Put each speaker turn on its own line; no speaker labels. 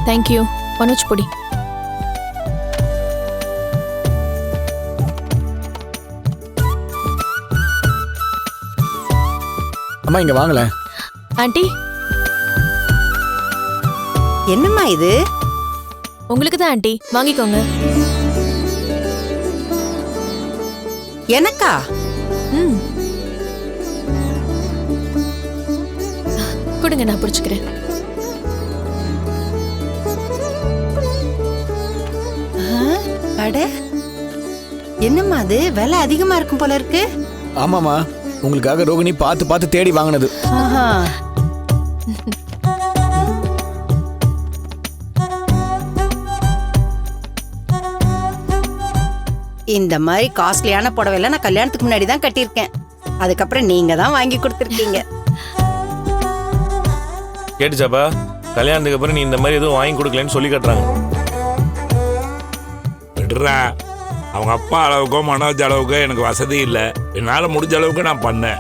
Thank you. Manoj பொடி.
அம்மா இங்க வாங்கல.
ஆண்டி,
என்னம்மா இது?
உங்களுக்கு தான் ஆண்டி, வாங்கிக்கோங்க.
எனக்கா?
ம், கொடுங்க, நான் பிடிச்சுக்கிறேன்.
அட, என்னம்மா அது? விலை அதிகமா இருக்கும் போல இருக்கு.
ஆமாமா, உங்களுக்காக ரோகிணி பார்த்து பார்த்து தேடி வாங்கினது.
ஆஹா. இந்த மாதிரி காஸ்ட்லியான புடவைல நான் கல்யாணத்துக்கு முன்னாடி தான் கட்டியிருக்கேன். அதுக்கப்புறம் நீங்க தான் வாங்கி கொடுத்துருக்கீங்க.
கேட்டுச்சாப்பா? கல்யாணத்துக்கு அப்புறம் நீ இந்த மாதிரி எதுவும் வாங்கி கொடுக்கலன்னு சொல்லி கட்டுறாங்க.
விடுறா, அவங்க அப்பா அளவுக்கோ மனோஜ் அளவுக்கோ எனக்கு வசதி இல்லை. என்னால் முடிஞ்ச அளவுக்கு நான் பண்ணேன்.